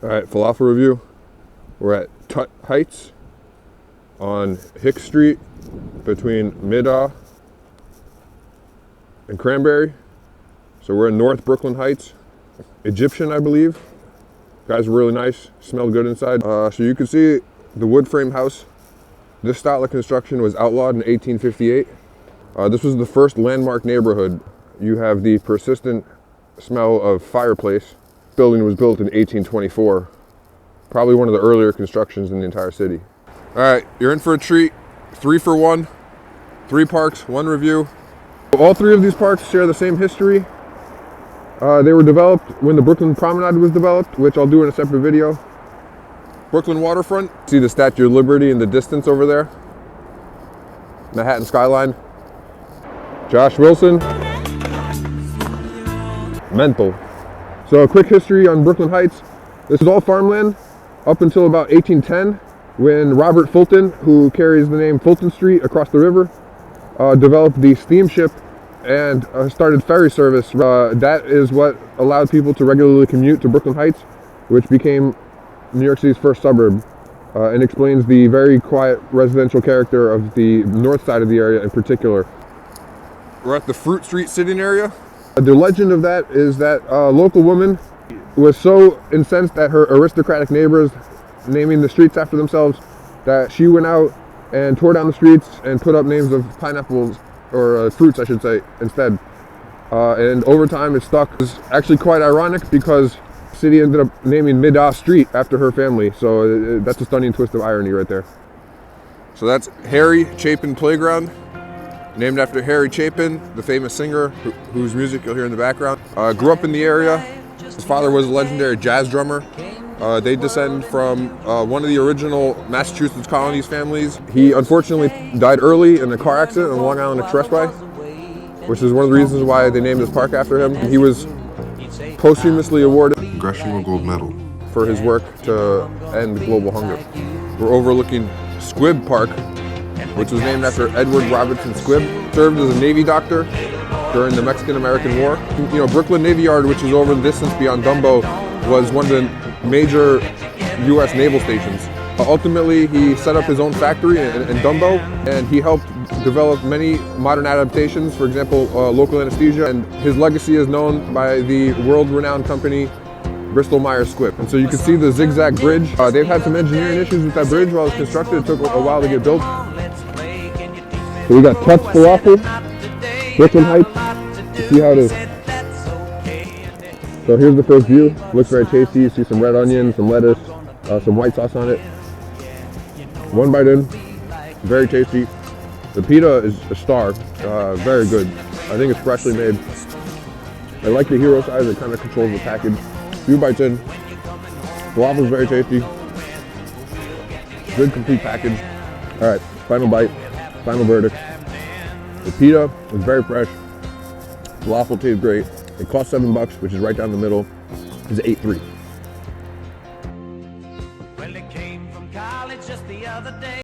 All right, falafel review. We're at Tutt Heights on Hicks Street between Middaugh and Cranberry. So we're in North Brooklyn Heights. Egyptian, I believe. Guys are really nice, smelled good inside. So you can see the wood frame house. This style of construction was outlawed in 1858. This was the first landmark neighborhood. You have the persistent smell of fireplace. Building was built in 1824. Probably one of the earlier constructions in the entire city. All right, you're in for a treat. 3 for 1. 3 parks, 1 review. All 3 of these parks share the same history. They were developed when the Brooklyn Promenade was developed, which I'll do in a separate video. Brooklyn waterfront. See the Statue of Liberty in the distance over there. Manhattan skyline. Josh Wilson. Mental. So a quick history on Brooklyn Heights. This is all farmland up until about 1810 when Robert Fulton, who carries the name Fulton Street across the river, developed the steamship and started ferry service. That is what allowed people to regularly commute to Brooklyn Heights, which became New York City's first suburb, and explains the very quiet residential character of the north side of the area in particular. We're at the Fruit Street sitting area. The legend of that is that a local woman was so incensed at her aristocratic neighbors naming the streets after themselves that she went out and tore down the streets and put up names of pineapples, or fruits I should say, instead. And over time it stuck. It's actually quite ironic because the city ended up naming Middaugh Street after her family, so that's a stunning twist of irony right there. So that's Harry Chapin Playground, named after Harry Chapin, the famous singer whose music you'll hear in the background. Grew up in the area. His father was a legendary jazz drummer. They descend from one of the original Massachusetts colonies families. He unfortunately died early in a car accident on the Long Island Expressway, which is one of the reasons why they named this park after him. He was posthumously awarded Congressional Gold Medal for his work to end global hunger. We're overlooking Squibb Park, which was named after Edward Robertson Squibb. Served as a Navy doctor during the Mexican-American War. You know, Brooklyn Navy Yard, which is over the distance beyond Dumbo, was one of the major U.S. naval stations. Ultimately, he set up his own factory in Dumbo, and he helped develop many modern adaptations, for example, local anesthesia, and his legacy is known by the world-renowned company Bristol-Myers Squibb. And so you can see the zigzag bridge. They've had some engineering issues with that bridge while it was constructed. It took a while to get built. So we got Tutt's Falafel, Brooklyn Heights. See how it is. So here's the first view. Looks very tasty. You see some red onion, some lettuce, some white sauce on it. 1 bite in, very tasty. The pita is a star, very good. I think it's freshly made. I like the hero size, it kind of controls the package. Few bites in. Falafel is very tasty. Good complete package. All right, final bite, final verdict. The pita is very fresh. Falafel tastes great. It costs $7, which is right down the middle. It's 8.3.